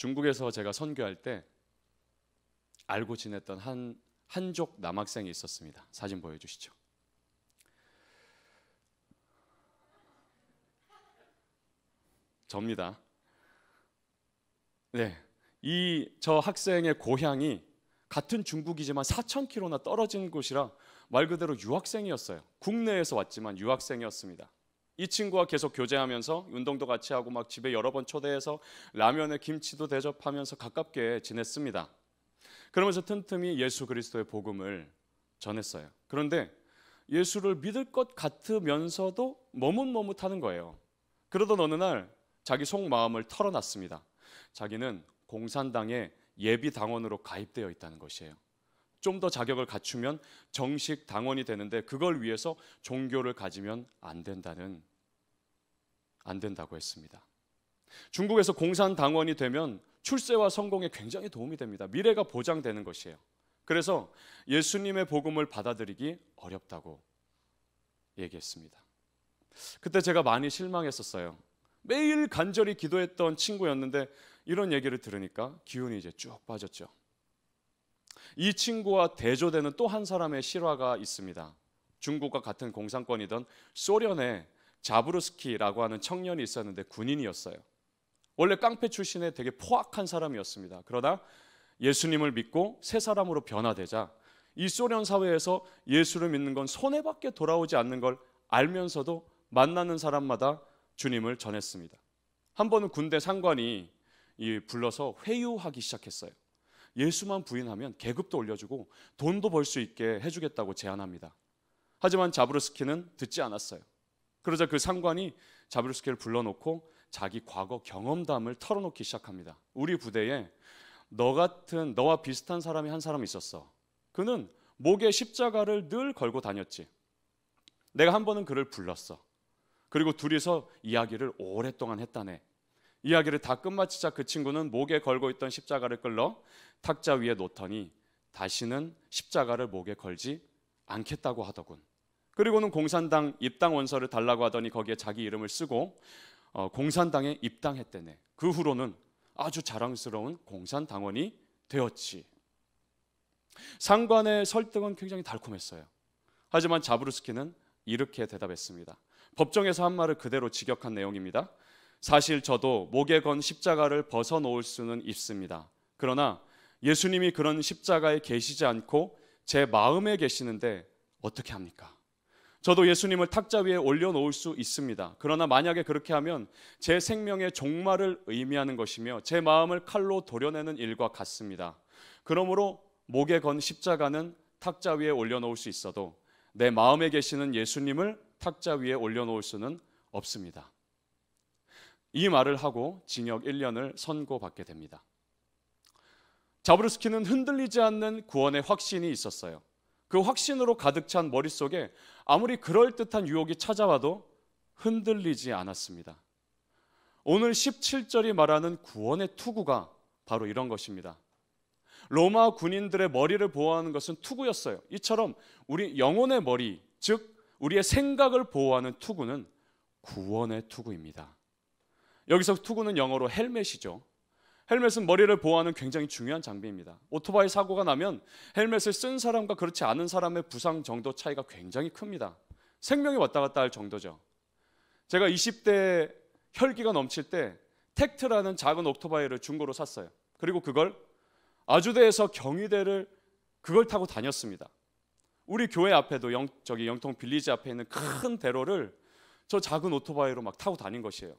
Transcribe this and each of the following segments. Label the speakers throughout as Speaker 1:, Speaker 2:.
Speaker 1: 중국에서 제가 선교할 때 알고 지냈던 한족 남학생이 있었습니다. 사진 보여주시죠. 접니다. 네, 저 학생의 고향이 같은 중국이지만 4,000km나 떨어진 곳이라 말 그대로 유학생이었어요. 국내에서 왔지만 유학생이었습니다. 이 친구와 계속 교제하면서 운동도 같이 하고 막 집에 여러 번 초대해서 라면에 김치도 대접하면서 가깝게 지냈습니다. 그러면서 틈틈이 예수 그리스도의 복음을 전했어요. 그런데 예수를 믿을 것 같으면서도 머뭇머뭇하는 거예요. 그러던 어느 날 자기 속마음을 털어놨습니다. 자기는 공산당의 예비 당원으로 가입되어 있다는 것이에요. 좀 더 자격을 갖추면 정식 당원이 되는데 그걸 위해서 종교를 가지면 안 된다고 했습니다. 중국에서 공산당원이 되면 출세와 성공에 굉장히 도움이 됩니다. 미래가 보장되는 것이에요. 그래서 예수님의 복음을 받아들이기 어렵다고 얘기했습니다. 그때 제가 많이 실망했었어요. 매일 간절히 기도했던 친구였는데 이런 얘기를 들으니까 기운이 이제 쭉 빠졌죠. 이 친구와 대조되는 또 한 사람의 실화가 있습니다. 중국과 같은 공산권이던 소련의 자부르스키라고 하는 청년이 있었는데 군인이었어요. 원래 깡패 출신의 되게 포악한 사람이었습니다. 그러나 예수님을 믿고 새 사람으로 변화되자 이 소련 사회에서 예수를 믿는 건 손해밖에 돌아오지 않는 걸 알면서도 만나는 사람마다 주님을 전했습니다. 한 번은 군대 상관이 불러서 회유하기 시작했어요. 예수만 부인하면 계급도 올려주고 돈도 벌 수 있게 해주겠다고 제안합니다. 하지만 자부르스키는 듣지 않았어요. 그러자 그 상관이 자부르스키를 불러놓고 자기 과거 경험담을 털어놓기 시작합니다. 우리 부대에 너와 비슷한 사람이 한 사람 있었어. 그는 목에 십자가를 늘 걸고 다녔지. 내가 한 번은 그를 불렀어. 그리고 둘이서 이야기를 오랫동안 했다네. 이야기를 다 끝마치자 그 친구는 목에 걸고 있던 십자가를 끌러 탁자 위에 놓더니 다시는 십자가를 목에 걸지 않겠다고 하더군. 그리고는 공산당 입당 원서를 달라고 하더니 거기에 자기 이름을 쓰고 공산당에 입당했대네. 그 후로는 아주 자랑스러운 공산당원이 되었지. 상관의 설득은 굉장히 달콤했어요. 하지만 자부르스키는 이렇게 대답했습니다. 법정에서 한 말을 그대로 직역한 내용입니다. 사실 저도 목에 건 십자가를 벗어놓을 수는 있습니다. 그러나 예수님이 그런 십자가에 계시지 않고 제 마음에 계시는데 어떻게 합니까? 저도 예수님을 탁자 위에 올려놓을 수 있습니다. 그러나 만약에 그렇게 하면 제 생명의 종말을 의미하는 것이며 제 마음을 칼로 도려내는 일과 같습니다. 그러므로 목에 건 십자가는 탁자 위에 올려놓을 수 있어도 내 마음에 계시는 예수님을 탁자 위에 올려놓을 수는 없습니다. 이 말을 하고 징역 1년을 선고받게 됩니다. 자부르스키는 흔들리지 않는 구원의 확신이 있었어요. 그 확신으로 가득 찬 머릿속에 아무리 그럴듯한 유혹이 찾아와도 흔들리지 않았습니다. 오늘 17절이 말하는 구원의 투구가 바로 이런 것입니다. 로마 군인들의 머리를 보호하는 것은 투구였어요. 이처럼 우리 영혼의 머리, 즉 우리의 생각을 보호하는 투구는 구원의 투구입니다. 여기서 투구는 영어로 헬멧이죠. 헬멧은 머리를 보호하는 굉장히 중요한 장비입니다. 오토바이 사고가 나면 헬멧을 쓴 사람과 그렇지 않은 사람의 부상 정도 차이가 굉장히 큽니다. 생명이 왔다 갔다 할 정도죠. 제가 20대 혈기가 넘칠 때 텍트라는 작은 오토바이를 중고로 샀어요. 그리고 그걸 아주대에서 경희대를 그걸 타고 다녔습니다. 우리 교회 앞에도 영통 빌리지 앞에 있는 큰 대로를 저 작은 오토바이로 막 타고 다닌 것이에요.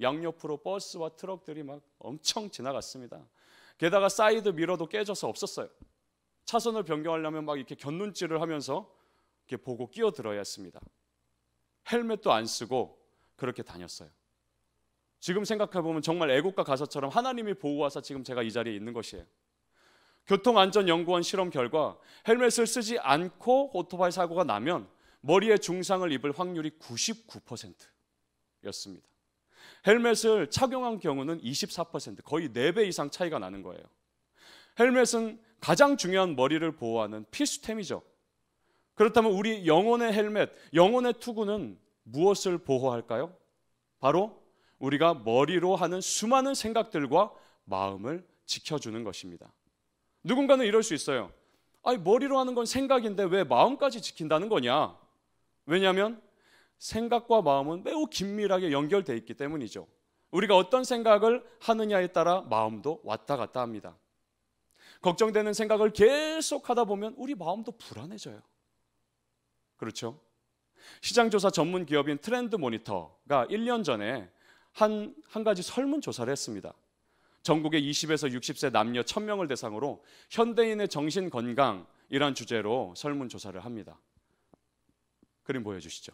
Speaker 1: 양옆으로 버스와 트럭들이 막 엄청 지나갔습니다. 게다가 사이드 미러도 깨져서 없었어요. 차선을 변경하려면 막 이렇게 곁눈질을 하면서 이렇게 보고 끼어들어야 했습니다. 헬멧도 안 쓰고 그렇게 다녔어요. 지금 생각해보면 정말 애국가 가사처럼 하나님이 보호하사 지금 제가 이 자리에 있는 것이에요. 교통안전연구원 실험 결과 헬멧을 쓰지 않고 오토바이 사고가 나면 머리에 중상을 입을 확률이 99%였습니다. 헬멧을 착용한 경우는 24%, 거의 4배 이상 차이가 나는 거예요. 헬멧은 가장 중요한 머리를 보호하는 필수템이죠. 그렇다면 우리 영혼의 헬멧, 영혼의 투구는 무엇을 보호할까요? 바로 우리가 머리로 하는 수많은 생각들과 마음을 지켜주는 것입니다. 누군가는 이럴 수 있어요. 아니, 머리로 하는 건 생각인데 왜 마음까지 지킨다는 거냐? 왜냐하면 생각과 마음은 매우 긴밀하게 연결되어 있기 때문이죠. 우리가 어떤 생각을 하느냐에 따라 마음도 왔다 갔다 합니다. 걱정되는 생각을 계속 하다 보면 우리 마음도 불안해져요. 그렇죠? 시장조사 전문 기업인 트렌드 모니터가 1년 전에 한 가지 설문조사를 했습니다. 전국의 20에서 60세 남녀 1000명을 대상으로 현대인의 정신건강이란 주제로 설문조사를 합니다. 그림 보여주시죠.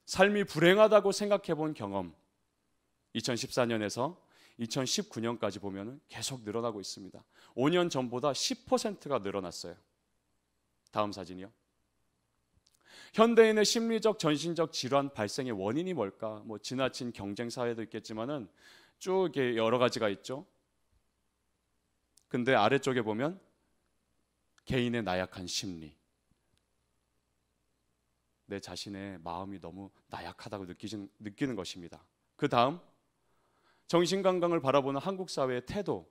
Speaker 1: 삶이 불행하다고 생각해 본 경험, 2014년에서 2019년까지 보면 계속 늘어나고 있습니다. 5년 전보다 10%가 늘어났어요. 다음 사진이요. 현대인의 심리적, 전신적 질환 발생의 원인이 뭘까? 뭐 지나친 경쟁 사회도 있겠지만은 쭉 이렇게 여러 가지가 있죠. 근데 아래쪽에 보면 개인의 나약한 심리, 내 자신의 마음이 너무 나약하다고 느끼는 것입니다. 그 다음 정신건강을 바라보는 한국 사회의 태도,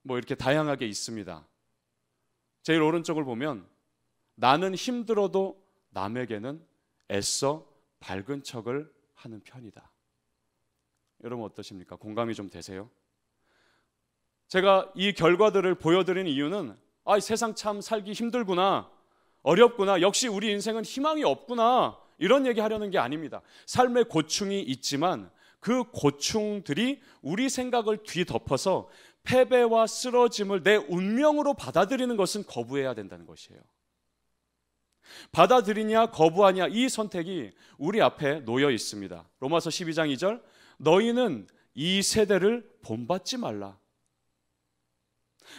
Speaker 1: 뭐 이렇게 다양하게 있습니다. 제일 오른쪽을 보면 나는 힘들어도 남에게는 애써 밝은 척을 하는 편이다. 여러분 어떠십니까? 공감이 좀 되세요? 제가 이 결과들을 보여드리는 이유는 세상 참 살기 힘들구나, 어렵구나, 역시 우리 인생은 희망이 없구나, 이런 얘기 하려는 게 아닙니다. 삶의 고충이 있지만 그 고충들이 우리 생각을 뒤덮어서 패배와 쓰러짐을 내 운명으로 받아들이는 것은 거부해야 된다는 것이에요. 받아들이냐 거부하냐, 이 선택이 우리 앞에 놓여 있습니다. 로마서 12장 2절, 너희는 이 세대를 본받지 말라.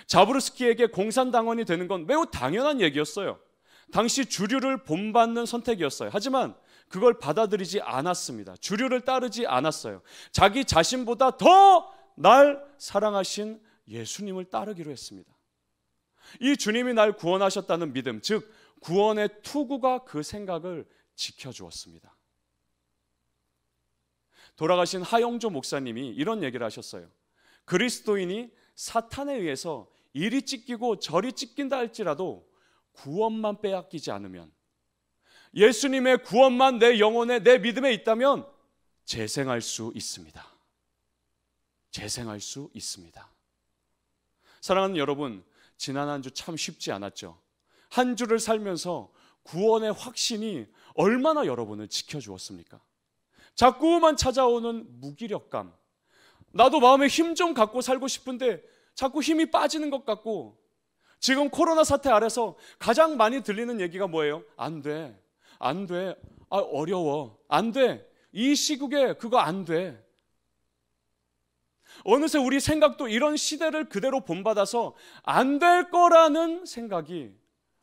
Speaker 1: 자브르스키에게 공산당원이 되는 건 매우 당연한 얘기였어요. 당시 주류를 본받는 선택이었어요. 하지만 그걸 받아들이지 않았습니다. 주류를 따르지 않았어요. 자기 자신보다 더 날 사랑하신 예수님을 따르기로 했습니다. 이 주님이 날 구원하셨다는 믿음, 즉 구원의 투구가 그 생각을 지켜주었습니다. 돌아가신 하영조 목사님이 이런 얘기를 하셨어요. 그리스도인이 사탄에 의해서 이리 찢기고 저리 찢긴다 할지라도 구원만 빼앗기지 않으면, 예수님의 구원만 내 영혼에, 내 믿음에 있다면 재생할 수 있습니다. 재생할 수 있습니다. 사랑하는 여러분, 지난 한 주 참 쉽지 않았죠. 한 주를 살면서 구원의 확신이 얼마나 여러분을 지켜주었습니까? 자꾸만 찾아오는 무기력감, 나도 마음에 힘 좀 갖고 살고 싶은데 자꾸 힘이 빠지는 것 같고, 지금 코로나 사태 아래서 가장 많이 들리는 얘기가 뭐예요? 안 돼, 안 돼, 어려워, 안 돼, 이 시국에 그거 안 돼. 어느새 우리 생각도 이런 시대를 그대로 본받아서 안 될 거라는 생각이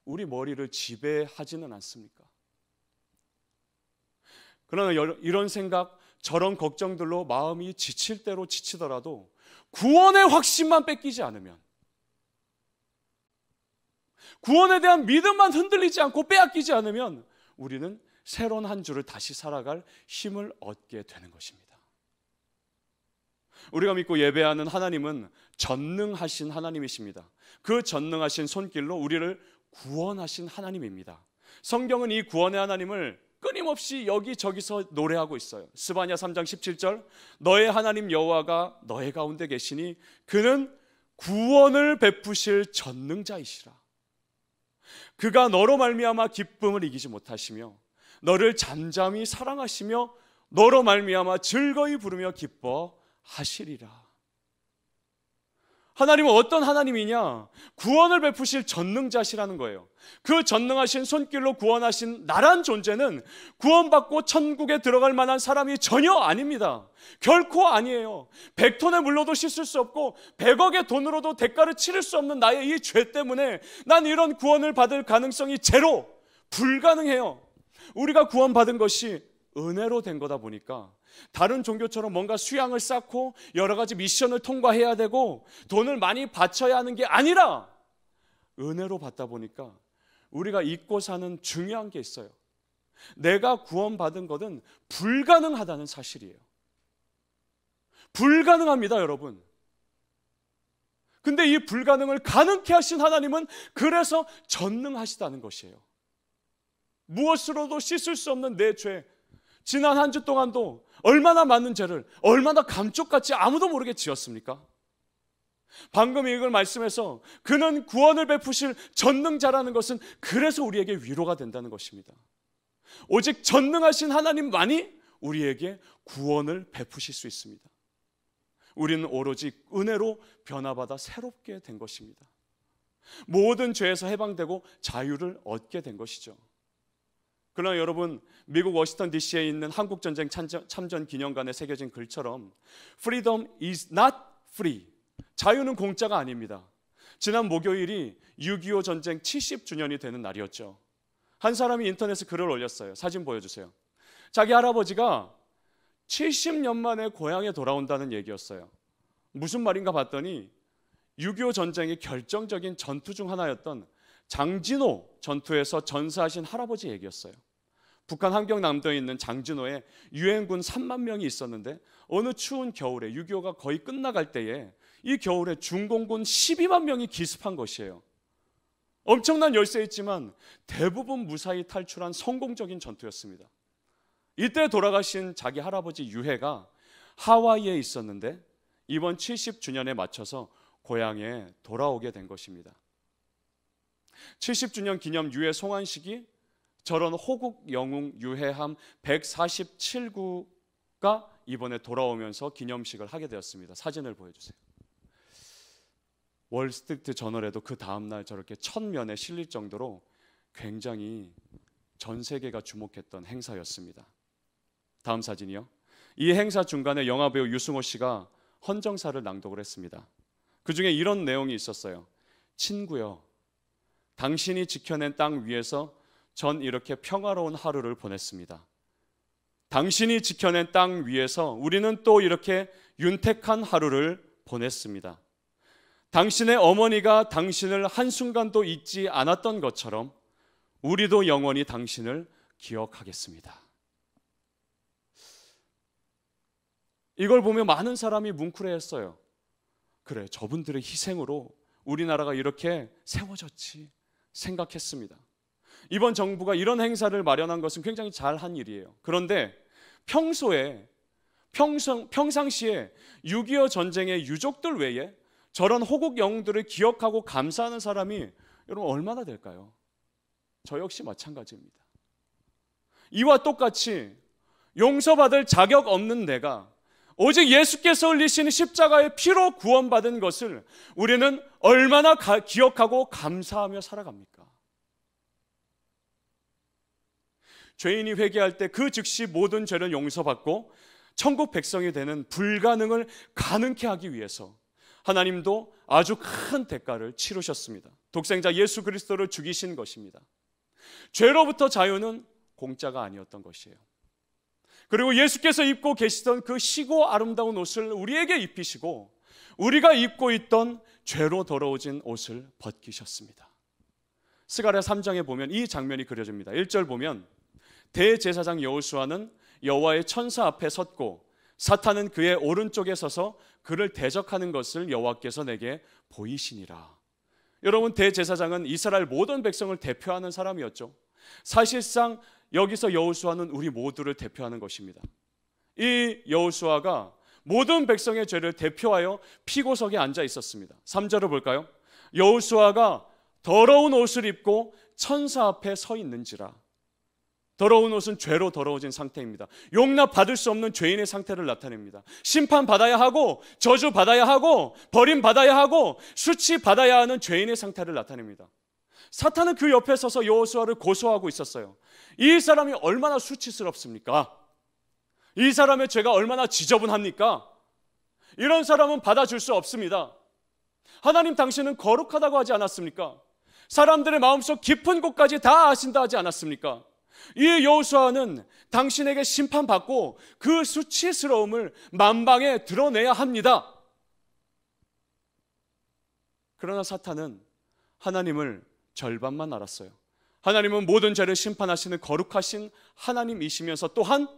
Speaker 1: 우리 머리를 지배하지는 않습니까? 그러나 이런 생각, 저런 걱정들로 마음이 지칠 대로 지치더라도 구원의 확신만 뺏기지 않으면, 구원에 대한 믿음만 흔들리지 않고 빼앗기지 않으면 우리는 새로운 한 주를 다시 살아갈 힘을 얻게 되는 것입니다. 우리가 믿고 예배하는 하나님은 전능하신 하나님이십니다. 그 전능하신 손길로 우리를 구원하신 하나님입니다. 성경은 이 구원의 하나님을 끊임없이 여기저기서 노래하고 있어요. 스바냐 3장 17절, 너의 하나님 여호와가 너의 가운데 계시니 그는 구원을 베푸실 전능자이시라. 그가 너로 말미암아 기쁨을 이기지 못하시며 너를 잠잠히 사랑하시며 너로 말미암아 즐거이 부르며 기뻐하시리라. 하나님은 어떤 하나님이냐? 구원을 베푸실 전능자시라는 거예요. 그 전능하신 손길로 구원하신 나란 존재는 구원받고 천국에 들어갈 만한 사람이 전혀 아닙니다. 결코 아니에요. 100톤의 물로도 씻을 수 없고 100억의 돈으로도 대가를 치를 수 없는 나의 이 죄 때문에 난 이런 구원을 받을 가능성이 제로, 불가능해요. 우리가 구원받은 것이 은혜로 된 거다 보니까 다른 종교처럼 뭔가 수양을 쌓고 여러 가지 미션을 통과해야 되고 돈을 많이 바쳐야 하는 게 아니라 은혜로 받다 보니까 우리가 잊고 사는 중요한 게 있어요. 내가 구원받은 것은 불가능하다는 사실이에요. 불가능합니다, 여러분. 근데 이 불가능을 가능케 하신 하나님은 그래서 전능하시다는 것이에요. 무엇으로도 씻을 수 없는 내 죄, 지난 한 주 동안도 얼마나 많은 죄를 얼마나 감쪽같이 아무도 모르게 지었습니까? 방금 이걸 말씀해서 그는 구원을 베푸실 전능자라는 것은 그래서 우리에게 위로가 된다는 것입니다. 오직 전능하신 하나님만이 우리에게 구원을 베푸실 수 있습니다. 우리는 오로지 은혜로 변화받아 새롭게 된 것입니다. 모든 죄에서 해방되고 자유를 얻게 된 것이죠. 그러나 여러분, 미국 워싱턴 DC에 있는 한국전쟁 참전 기념관에 새겨진 글처럼 Freedom is not free. 자유는 공짜가 아닙니다. 지난 목요일이 6.25 전쟁 70주년이 되는 날이었죠. 한 사람이 인터넷에 글을 올렸어요. 사진 보여주세요. 자기 할아버지가 70년 만에 고향에 돌아온다는 얘기였어요. 무슨 말인가 봤더니 6.25 전쟁의 결정적인 전투 중 하나였던 장진호 전투에서 전사하신 할아버지 얘기였어요. 북한 함경남도에 있는 장진호에 유엔군 3만 명이 있었는데 어느 추운 겨울에 6.25가 거의 끝나갈 때에 이 겨울에 중공군 12만 명이 기습한 것이에요. 엄청난 열세였지만 대부분 무사히 탈출한 성공적인 전투였습니다. 이때 돌아가신 자기 할아버지 유해가 하와이에 있었는데 이번 70주년에 맞춰서 고향에 돌아오게 된 것입니다. 70주년 기념 유해 송환식이 저런 호국 영웅 유해함 147구가 이번에 돌아오면서 기념식을 하게 되었습니다. 사진을 보여주세요. 월스트리트 저널에도 그 다음날 저렇게 첫면에 실릴 정도로 굉장히 전 세계가 주목했던 행사였습니다. 다음 사진이요. 이 행사 중간에 영화배우 유승호 씨가 헌정사를 낭독을 했습니다. 그 중에 이런 내용이 있었어요. 친구여, 당신이 지켜낸 땅 위에서 전 이렇게 평화로운 하루를 보냈습니다. 당신이 지켜낸 땅 위에서 우리는 또 이렇게 윤택한 하루를 보냈습니다. 당신의 어머니가 당신을 한순간도 잊지 않았던 것처럼 우리도 영원히 당신을 기억하겠습니다. 이걸 보며 많은 사람이 뭉클해했어요. 그래, 저분들의 희생으로 우리나라가 이렇게 세워졌지 생각했습니다. 이번 정부가 이런 행사를 마련한 것은 굉장히 잘한 일이에요. 그런데 평상시에 6.25 전쟁의 유족들 외에 저런 호국 영웅들을 기억하고 감사하는 사람이 여러분 얼마나 될까요? 저 역시 마찬가지입니다. 이와 똑같이 용서받을 자격 없는 내가 오직 예수께서 흘리신 십자가의 피로 구원받은 것을 우리는 얼마나 기억하고 감사하며 살아갑니까? 죄인이 회개할 때 그 즉시 모든 죄를 용서받고 천국 백성이 되는 불가능을 가능케 하기 위해서 하나님도 아주 큰 대가를 치르셨습니다. 독생자 예수 그리스도를 죽이신 것입니다. 죄로부터 자유는 공짜가 아니었던 것이에요. 그리고 예수께서 입고 계시던 그 희고 아름다운 옷을 우리에게 입히시고 우리가 입고 있던 죄로 더러워진 옷을 벗기셨습니다. 스가랴 3장에 보면 이 장면이 그려집니다. 1절 보면 대제사장 여호수아는 여호와의 천사 앞에 섰고 사탄은 그의 오른쪽에 서서 그를 대적하는 것을 여호와께서 내게 보이시니라. 여러분, 대제사장은 이스라엘 모든 백성을 대표하는 사람이었죠. 사실상 여기서 여호수아는 우리 모두를 대표하는 것입니다. 이 여호수아가 모든 백성의 죄를 대표하여 피고석에 앉아 있었습니다. 3절을 볼까요? 여호수아가 더러운 옷을 입고 천사 앞에 서 있는지라. 더러운 옷은 죄로 더러워진 상태입니다. 용납받을 수 없는 죄인의 상태를 나타냅니다. 심판받아야 하고 저주받아야 하고 버림받아야 하고 수치받아야 하는 죄인의 상태를 나타냅니다. 사탄은 그 옆에 서서 여호수아를 고소하고 있었어요. 이 사람이 얼마나 수치스럽습니까? 이 사람의 죄가 얼마나 지저분합니까? 이런 사람은 받아줄 수 없습니다. 하나님, 당신은 거룩하다고 하지 않았습니까? 사람들의 마음속 깊은 곳까지 다 아신다 하지 않았습니까? 이 여호수아는 당신에게 심판받고 그 수치스러움을 만방에 드러내야 합니다. 그러나 사탄은 하나님을 절반만 알았어요. 하나님은 모든 죄를 심판하시는 거룩하신 하나님이시면서 또한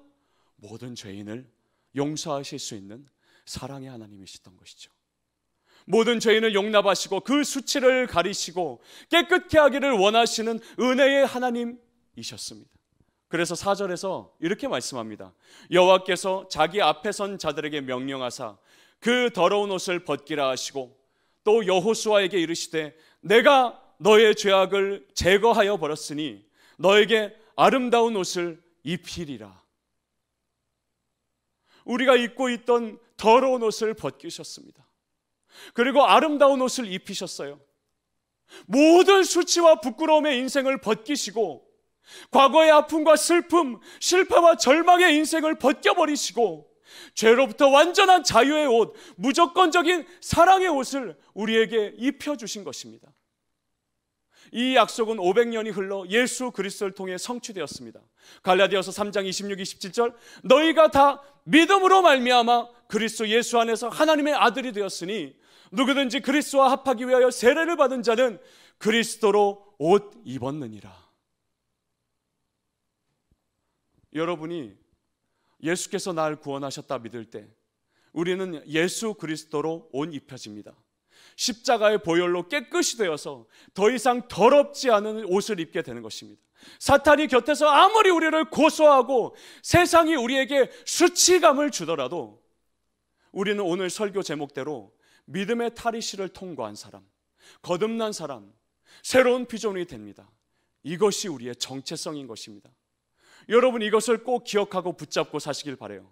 Speaker 1: 모든 죄인을 용서하실 수 있는 사랑의 하나님이시던 것이죠. 모든 죄인을 용납하시고 그 수치를 가리시고 깨끗게 하기를 원하시는 은혜의 하나님이셨습니다. 그래서 4절에서 이렇게 말씀합니다. 여호와께서 자기 앞에 선 자들에게 명령하사 그 더러운 옷을 벗기라 하시고 또 여호수아에게 이르시되 내가 너의 죄악을 제거하여 버렸으니 너에게 아름다운 옷을 입히리라. 우리가 입고 있던 더러운 옷을 벗기셨습니다. 그리고 아름다운 옷을 입히셨어요. 모든 수치와 부끄러움의 인생을 벗기시고 과거의 아픔과 슬픔, 실패와 절망의 인생을 벗겨버리시고 죄로부터 완전한 자유의 옷, 무조건적인 사랑의 옷을 우리에게 입혀주신 것입니다. 이 약속은 500년이 흘러 예수 그리스도를 통해 성취되었습니다. 갈라디아서 3장 26, 27절 너희가 다 믿음으로 말미암아 그리스도 예수 안에서 하나님의 아들이 되었으니 누구든지 그리스도와 합하기 위하여 세례를 받은 자는 그리스도로 옷 입었느니라. 여러분이 예수께서 날 구원하셨다 믿을 때 우리는 예수 그리스도로 옷 입혀집니다. 십자가의 보혈로 깨끗이 되어서 더 이상 더럽지 않은 옷을 입게 되는 것입니다. 사탄이 곁에서 아무리 우리를 고소하고 세상이 우리에게 수치감을 주더라도 우리는 오늘 설교 제목대로 믿음의 탈의실을 통과한 사람, 거듭난 사람, 새로운 비전이 됩니다. 이것이 우리의 정체성인 것입니다. 여러분 이것을 꼭 기억하고 붙잡고 사시길 바라요.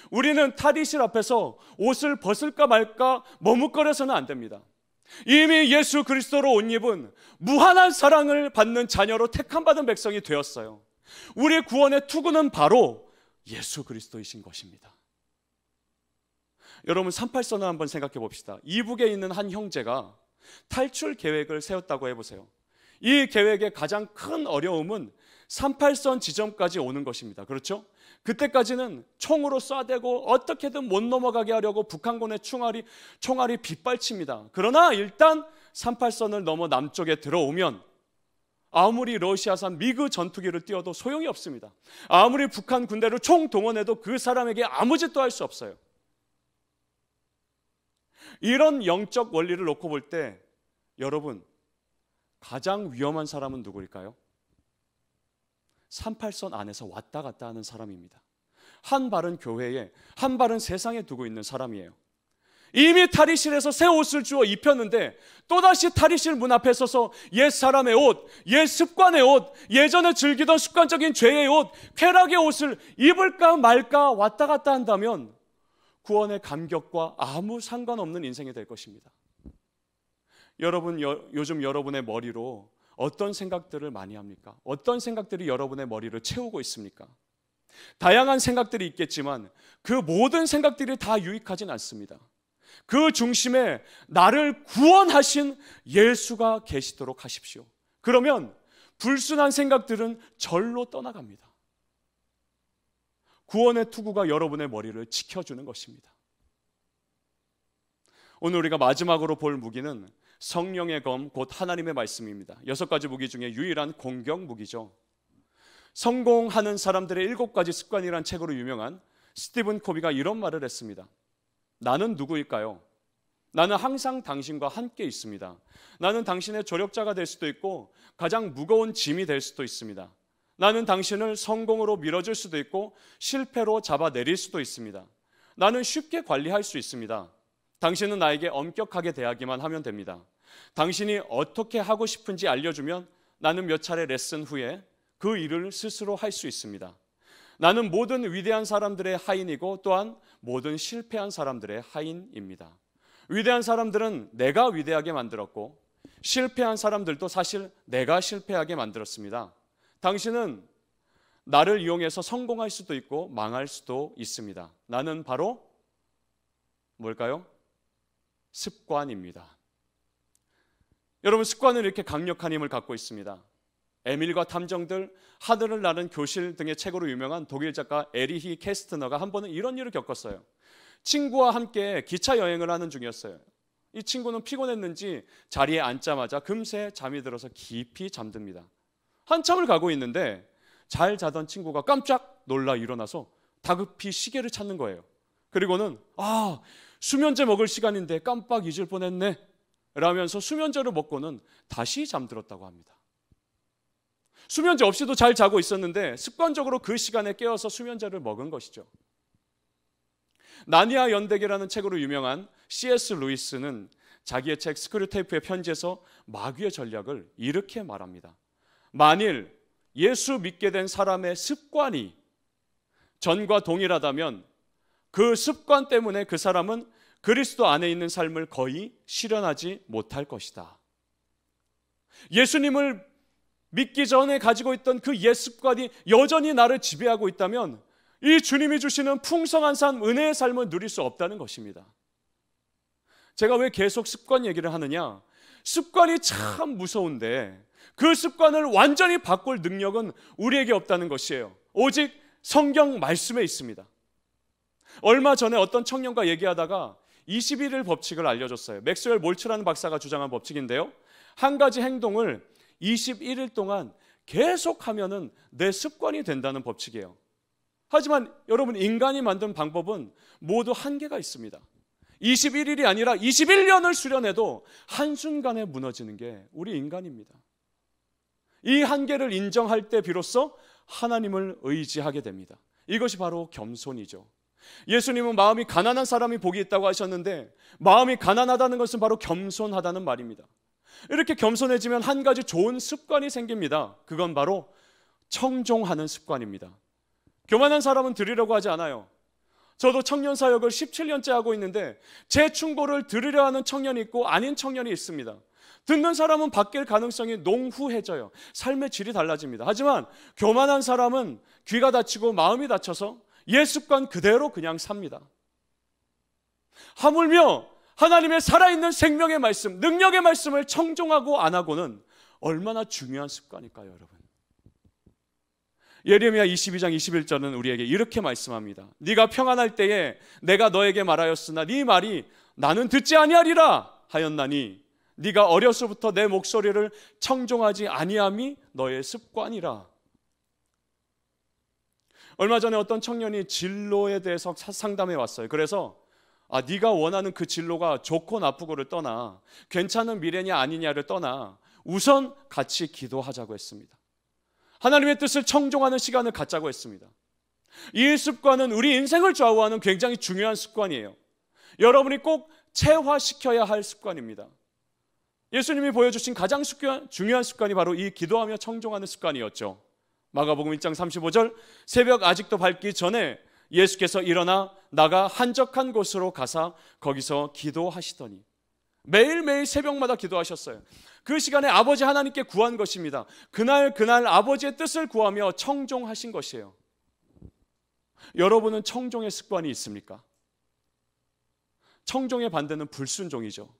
Speaker 1: 우리는 탈의실 앞에서 옷을 벗을까 말까 머뭇거려서는 안 됩니다. 이미 예수 그리스도로 옷 입은 무한한 사랑을 받는 자녀로 택함받은 백성이 되었어요. 우리의 구원의 투구는 바로 예수 그리스도이신 것입니다. 여러분 38선을 한번 생각해 봅시다. 이북에 있는 한 형제가 탈출 계획을 세웠다고 해보세요. 이 계획의 가장 큰 어려움은 38선 지점까지 오는 것입니다. 그렇죠? 그때까지는 총으로 쏴대고 어떻게든 못 넘어가게 하려고 북한군의 총알이 빗발칩니다. 그러나 일단 38선을 넘어 남쪽에 들어오면 아무리 러시아산 미그 전투기를 띄워도 소용이 없습니다. 아무리 북한 군대를 총동원해도 그 사람에게 아무 짓도 할 수 없어요. 이런 영적 원리를 놓고 볼 때 여러분 가장 위험한 사람은 누구일까요? 38선 안에서 왔다 갔다 하는 사람입니다. 한 발은 교회에 한 발은 세상에 두고 있는 사람이에요. 이미 탈의실에서 새 옷을 주어 입혔는데 또다시 탈의실 문 앞에 서서 옛 사람의 옷, 옛 습관의 옷, 예전에 즐기던 습관적인 죄의 옷, 쾌락의 옷을 입을까 말까 왔다 갔다 한다면 구원의 감격과 아무 상관없는 인생이 될 것입니다. 여러분 요즘 여러분의 머리로 어떤 생각들을 많이 합니까? 어떤 생각들이 여러분의 머리를 채우고 있습니까? 다양한 생각들이 있겠지만 그 모든 생각들이 다 유익하진 않습니다. 그 중심에 나를 구원하신 예수가 계시도록 하십시오. 그러면 불순한 생각들은 절로 떠나갑니다. 구원의 투구가 여러분의 머리를 지켜주는 것입니다. 오늘 우리가 마지막으로 볼 무기는 성령의 검, 곧 하나님의 말씀입니다. 6가지 무기 중에 유일한 공격 무기죠. 성공하는 사람들의 7가지 습관이란 책으로 유명한 스티븐 코비가 이런 말을 했습니다. 나는 누구일까요? 나는 항상 당신과 함께 있습니다. 나는 당신의 조력자가 될 수도 있고 가장 무거운 짐이 될 수도 있습니다. 나는 당신을 성공으로 밀어줄 수도 있고 실패로 잡아내릴 수도 있습니다. 나는 쉽게 관리할 수 있습니다. 당신은 나에게 엄격하게 대하기만 하면 됩니다. 당신이 어떻게 하고 싶은지 알려주면 나는 몇 차례 레슨 후에 그 일을 스스로 할 수 있습니다. 나는 모든 위대한 사람들의 하인이고 또한 모든 실패한 사람들의 하인입니다. 위대한 사람들은 내가 위대하게 만들었고 실패한 사람들도 사실 내가 실패하게 만들었습니다. 당신은 나를 이용해서 성공할 수도 있고 망할 수도 있습니다. 나는 바로 뭘까요? 습관입니다. 여러분 습관은 이렇게 강력한 힘을 갖고 있습니다. 에밀과 탐정들, 하늘을 나는 교실 등의 책으로 유명한 독일 작가 에리히 캐스트너가 한 번은 이런 일을 겪었어요. 친구와 함께 기차 여행을 하는 중이었어요. 이 친구는 피곤했는지 자리에 앉자마자 금세 잠이 들어서 깊이 잠듭니다. 한참을 가고 있는데 잘 자던 친구가 깜짝 놀라 일어나서 다급히 시계를 찾는 거예요. 그리고는 수면제 먹을 시간인데 깜빡 잊을 뻔했네 라면서 수면제를 먹고는 다시 잠들었다고 합니다. 수면제 없이도 잘 자고 있었는데 습관적으로 그 시간에 깨어서 수면제를 먹은 것이죠. 나니아 연대기라는 책으로 유명한 C.S. 루이스는 자기의 책 스크류테이프의 편지에서 마귀의 전략을 이렇게 말합니다. 만일 예수 믿게 된 사람의 습관이 전과 동일하다면 그 습관 때문에 그 사람은 그리스도 안에 있는 삶을 거의 실현하지 못할 것이다. 예수님을 믿기 전에 가지고 있던 그 옛 습관이 여전히 나를 지배하고 있다면 이 주님이 주시는 풍성한 삶, 은혜의 삶을 누릴 수 없다는 것입니다. 제가 왜 계속 습관 얘기를 하느냐? 습관이 참 무서운데 그 습관을 완전히 바꿀 능력은 우리에게 없다는 것이에요. 오직 성경 말씀에 있습니다. 얼마 전에 어떤 청년과 얘기하다가 21일 법칙을 알려줬어요. 맥스웰 몰츠라는 박사가 주장한 법칙인데요. 한 가지 행동을 21일 동안 계속하면은 내 습관이 된다는 법칙이에요. 하지만 여러분, 인간이 만든 방법은 모두 한계가 있습니다. 21일이 아니라 21년을 수련해도 한순간에 무너지는 게 우리 인간입니다. 이 한계를 인정할 때 비로소 하나님을 의지하게 됩니다. 이것이 바로 겸손이죠. 예수님은 마음이 가난한 사람이 복이 있다고 하셨는데 마음이 가난하다는 것은 바로 겸손하다는 말입니다. 이렇게 겸손해지면 한 가지 좋은 습관이 생깁니다. 그건 바로 청종하는 습관입니다. 교만한 사람은 들으려고 하지 않아요. 저도 청년 사역을 17년째 하고 있는데 제 충고를 들으려 하는 청년이 있고 아닌 청년이 있습니다. 듣는 사람은 바뀔 가능성이 농후해져요. 삶의 질이 달라집니다. 하지만 교만한 사람은 귀가 닫히고 마음이 닫혀서 옛 습관 그대로 그냥 삽니다. 하물며 하나님의 살아있는 생명의 말씀, 능력의 말씀을 청종하고 안 하고는 얼마나 중요한 습관일까요, 여러분? 예레미야 22장 21절은 우리에게 이렇게 말씀합니다. 네가 평안할 때에 내가 너에게 말하였으나 네 말이 나는 듣지 아니하리라 하였나니 네가 어려서부터 내 목소리를 청종하지 아니함이 너의 습관이라. 얼마 전에 어떤 청년이 진로에 대해서 상담해 왔어요. 그래서 네가 원하는 그 진로가 좋고 나쁘고를 떠나 괜찮은 미래냐 아니냐를 떠나 우선 같이 기도하자고 했습니다. 하나님의 뜻을 청종하는 시간을 갖자고 했습니다. 이 습관은 우리 인생을 좌우하는 굉장히 중요한 습관이에요. 여러분이 꼭 체화시켜야 할 습관입니다. 예수님이 보여주신 가장 중요한 습관이 바로 이 기도하며 청종하는 습관이었죠. 마가복음 1장 35절, 새벽 아직도 밝기 전에 예수께서 일어나 나가 한적한 곳으로 가사 거기서 기도하시더니, 매일매일 새벽마다 기도하셨어요. 그 시간에 아버지 하나님께 구한 것입니다. 그날 아버지의 뜻을 구하며 청종하신 것이에요. 여러분은 청종의 습관이 있습니까? 청종의 반대는 불순종이죠.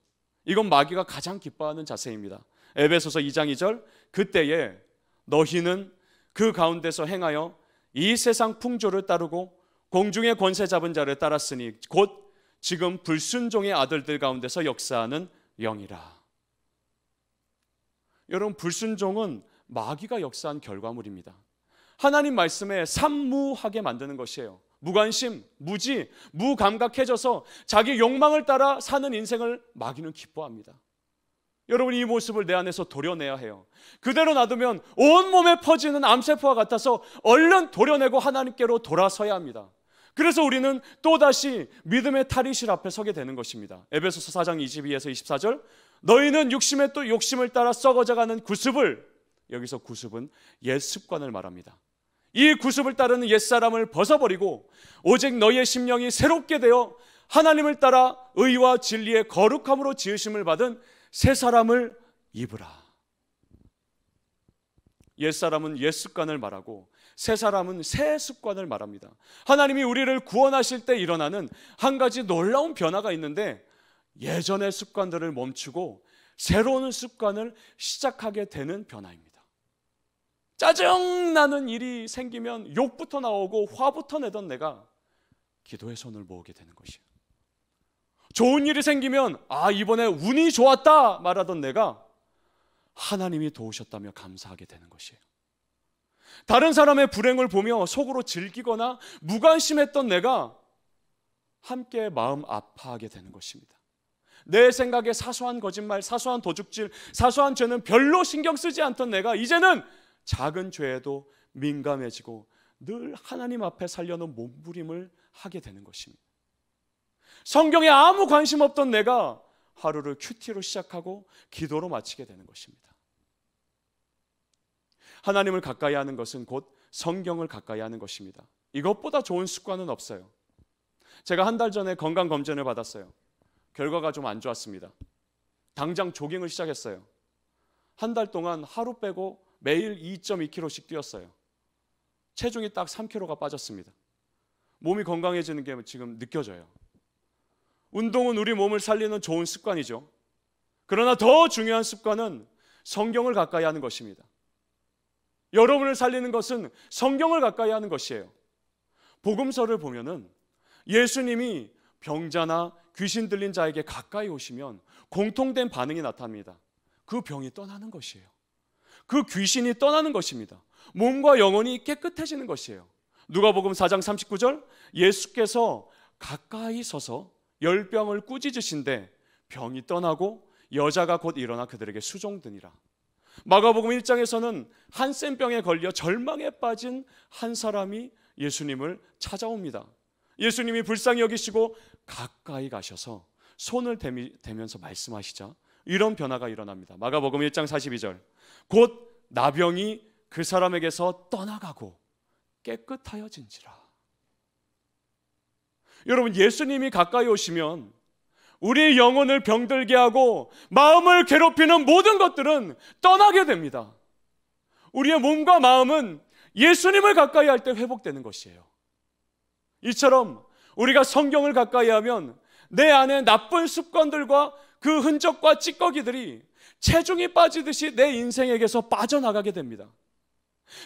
Speaker 1: 이건 마귀가 가장 기뻐하는 자세입니다. 에베소서 2장 2절, 그때에 너희는 그 가운데서 행하여 이 세상 풍조를 따르고 공중의 권세 잡은 자를 따랐으니 곧 지금 불순종의 아들들 가운데서 역사하는 영이라. 여러분, 불순종은 마귀가 역사한 결과물입니다. 하나님 말씀에 산무하게 만드는 것이에요. 무관심, 무지, 무감각해져서 자기 욕망을 따라 사는 인생을 마귀는 기뻐합니다. 여러분, 이 모습을 내 안에서 도려내야 해요. 그대로 놔두면 온몸에 퍼지는 암세포와 같아서 얼른 도려내고 하나님께로 돌아서야 합니다. 그래서 우리는 또다시 믿음의 탈의실 앞에 서게 되는 것입니다. 에베소서 4장 22에서 24절, 너희는 육심의 또 욕심을 따라 썩어져가는 구습을, 여기서 구습은 옛 습관을 말합니다. 이 구습을 따르는 옛사람을 벗어버리고 오직 너희의 심령이 새롭게 되어 하나님을 따라 의와 진리의 거룩함으로 지으심을 받은 새 사람을 입으라. 옛사람은 옛 습관을 말하고 새 사람은 새 습관을 말합니다. 하나님이 우리를 구원하실 때 일어나는 한 가지 놀라운 변화가 있는데, 예전의 습관들을 멈추고 새로운 습관을 시작하게 되는 변화입니다. 짜증나는 일이 생기면 욕부터 나오고 화부터 내던 내가 기도의 손을 모으게 되는 것이에요. 좋은 일이 생기면 이번에 운이 좋았다 말하던 내가 하나님이 도우셨다며 감사하게 되는 것이에요. 다른 사람의 불행을 보며 속으로 즐기거나 무관심했던 내가 함께 마음 아파하게 되는 것입니다. 내 생각에 사소한 거짓말, 사소한 도둑질, 사소한 죄는 별로 신경 쓰지 않던 내가 이제는 작은 죄에도 민감해지고 늘 하나님 앞에 살려놓은 몸부림을 하게 되는 것입니다. 성경에 아무 관심 없던 내가 하루를 큐티로 시작하고 기도로 마치게 되는 것입니다. 하나님을 가까이 하는 것은 곧 성경을 가까이 하는 것입니다. 이것보다 좋은 습관은 없어요. 제가 한 달 전에 건강검진을 받았어요. 결과가 좀 안 좋았습니다. 당장 조깅을 시작했어요. 한 달 동안 하루 빼고 매일 2.2km씩 뛰었어요. 체중이 딱 3kg가 빠졌습니다. 몸이 건강해지는 게 지금 느껴져요. 운동은 우리 몸을 살리는 좋은 습관이죠. 그러나 더 중요한 습관은 성경을 가까이 하는 것입니다. 여러분을 살리는 것은 성경을 가까이 하는 것이에요. 복음서를 보면은 예수님이 병자나 귀신 들린 자에게 가까이 오시면 공통된 반응이 나타납니다. 그 병이 떠나는 것이에요. 그 귀신이 떠나는 것입니다. 몸과 영혼이 깨끗해지는 것이에요. 누가복음 4장 39절, 예수께서 가까이 서서 열병을 꾸짖으신데 병이 떠나고 여자가 곧 일어나 그들에게 수종드니라. 마가복음 1장에서는 한센병에 걸려 절망에 빠진 한 사람이 예수님을 찾아옵니다. 예수님이 불쌍히 여기시고 가까이 가셔서 손을 대면서 말씀하시자 이런 변화가 일어납니다. 마가복음 1장 42절, 곧 나병이 그 사람에게서 떠나가고 깨끗하여진지라. 여러분, 예수님이 가까이 오시면 우리의 영혼을 병들게 하고 마음을 괴롭히는 모든 것들은 떠나게 됩니다. 우리의 몸과 마음은 예수님을 가까이 할 때 회복되는 것이에요. 이처럼 우리가 성경을 가까이 하면 내 안에 나쁜 습관들과 그 흔적과 찌꺼기들이 체중이 빠지듯이 내 인생에게서 빠져나가게 됩니다.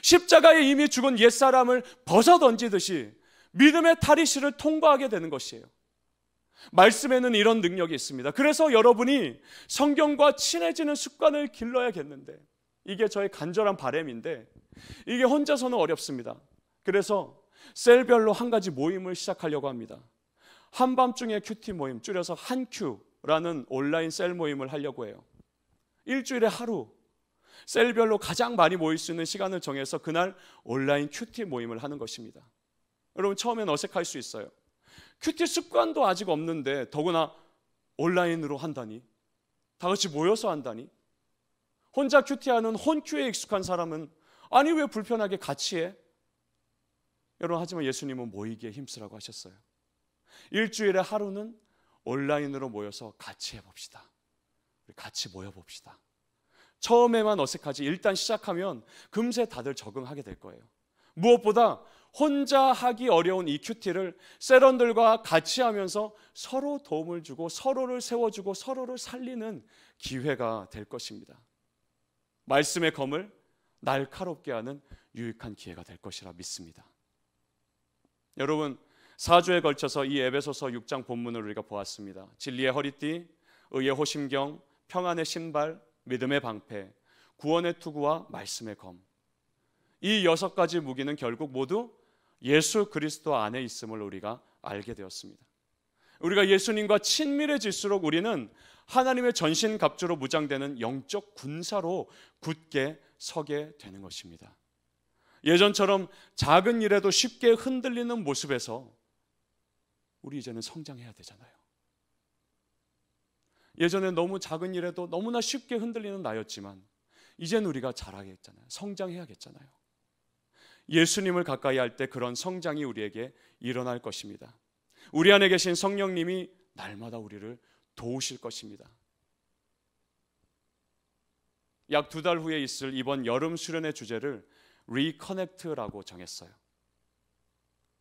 Speaker 1: 십자가에 이미 죽은 옛사람을 벗어던지듯이 믿음의 탈의실을 통과하게 되는 것이에요. 말씀에는 이런 능력이 있습니다. 그래서 여러분이 성경과 친해지는 습관을 길러야겠는데, 이게 저의 간절한 바람인데 이게 혼자서는 어렵습니다. 그래서 셀별로 한 가지 모임을 시작하려고 합니다. 한밤중에 큐티 모임, 줄여서 한큐라는 온라인 셀 모임을 하려고 해요. 일주일에 하루 셀별로 가장 많이 모일 수 있는 시간을 정해서 그날 온라인 큐티 모임을 하는 것입니다. 여러분, 처음엔 어색할 수 있어요. 큐티 습관도 아직 없는데 더구나 온라인으로 한다니, 다 같이 모여서 한다니. 혼자 큐티하는 혼큐에 익숙한 사람은 아니 왜 불편하게 같이 해? 여러분, 하지만 예수님은 모이기에 힘쓰라고 하셨어요. 일주일에 하루는 온라인으로 모여서 같이 해봅시다. 우리 같이 모여봅시다. 처음에만 어색하지 일단 시작하면 금세 다들 적응하게 될 거예요. 무엇보다 혼자 하기 어려운 이 큐티를 셀원들과 같이 하면서 서로 도움을 주고 서로를 세워주고 서로를 살리는 기회가 될 것입니다. 말씀의 검을 날카롭게 하는 유익한 기회가 될 것이라 믿습니다. 여러분, 4주에 걸쳐서 이 에베소서 6장 본문을 우리가 보았습니다. 진리의 허리띠, 의의 호심경, 평안의 신발, 믿음의 방패, 구원의 투구와 말씀의 검. 이 6가지 무기는 결국 모두 예수 그리스도 안에 있음을 우리가 알게 되었습니다. 우리가 예수님과 친밀해질수록 우리는 하나님의 전신갑주로 무장되는 영적 군사로 굳게 서게 되는 것입니다. 예전처럼 작은 일에도 쉽게 흔들리는 모습에서 우리 이제는 성장해야 되잖아요. 예전에 너무 작은 일에도 너무나 쉽게 흔들리는 나였지만 이제는 우리가 자라겠잖아요. 성장해야겠잖아요. 예수님을 가까이 할 때 그런 성장이 우리에게 일어날 것입니다. 우리 안에 계신 성령님이 날마다 우리를 도우실 것입니다. 약 2달 후에 있을 이번 여름 수련의 주제를 리커넥트라고 정했어요.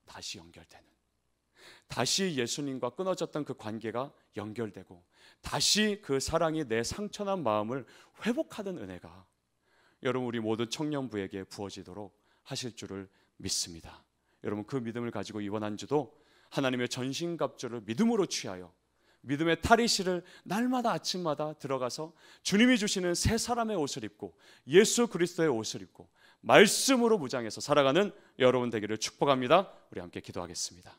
Speaker 1: 다시 연결되는, 다시 예수님과 끊어졌던 그 관계가 연결되고 다시 그 사랑이 내 상처난 마음을 회복하는 은혜가 여러분 우리 모든 청년부에게 부어지도록 하실 줄을 믿습니다. 여러분, 그 믿음을 가지고 이번 한 주도 하나님의 전신갑주를 믿음으로 취하여 믿음의 탈의실을 날마다 아침마다 들어가서 주님이 주시는 새 사람의 옷을 입고 예수 그리스도의 옷을 입고 말씀으로 무장해서 살아가는 여러분 되기를 축복합니다. 우리 함께 기도하겠습니다.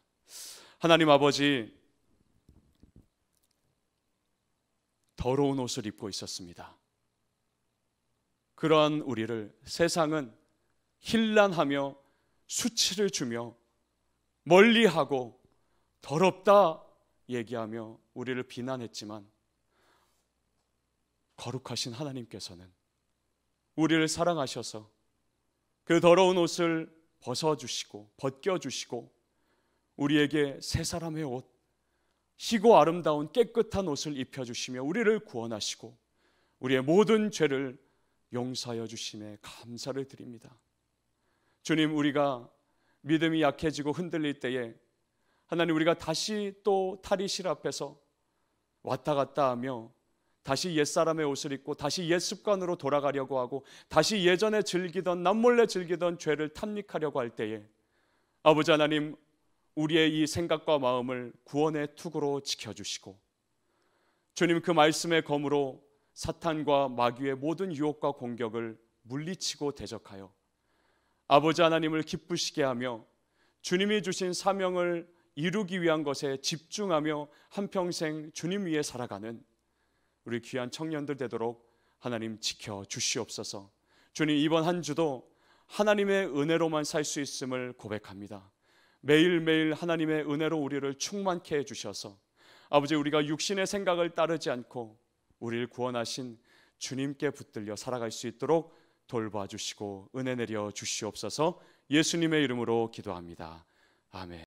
Speaker 1: 하나님 아버지, 더러운 옷을 입고 있었습니다. 그러한 우리를 세상은 힐난하며 수치를 주며 멀리하고 더럽다 얘기하며 우리를 비난했지만, 거룩하신 하나님께서는 우리를 사랑하셔서 그 더러운 옷을 벗어주시고 벗겨주시고 우리에게 새 사람의 옷, 희고 아름다운 깨끗한 옷을 입혀주시며 우리를 구원하시고 우리의 모든 죄를 용서하여 주심에 감사를 드립니다. 주님, 우리가 믿음이 약해지고 흔들릴 때에 하나님, 우리가 다시 또 탈의실 앞에서 왔다 갔다 하며 다시 옛사람의 옷을 입고 다시 옛 습관으로 돌아가려고 하고 다시 예전에 즐기던, 남몰래 즐기던 죄를 탐닉하려고 할 때에 아버지 하나님, 우리의 이 생각과 마음을 구원의 투구로 지켜주시고 주님, 그 말씀의 검으로 사탄과 마귀의 모든 유혹과 공격을 물리치고 대적하여 아버지 하나님을 기쁘시게 하며 주님이 주신 사명을 이루기 위한 것에 집중하며 한평생 주님 위에 살아가는 우리 귀한 청년들 되도록 하나님 지켜주시옵소서. 주님, 이번 한 주도 하나님의 은혜로만 살 수 있음을 고백합니다. 매일매일 하나님의 은혜로 우리를 충만케 해주셔서 아버지, 우리가 육신의 생각을 따르지 않고 우리를 구원하신 주님께 붙들려 살아갈 수 있도록 돌봐주시고 은혜 내려 주시옵소서. 예수님의 이름으로 기도합니다. 아멘.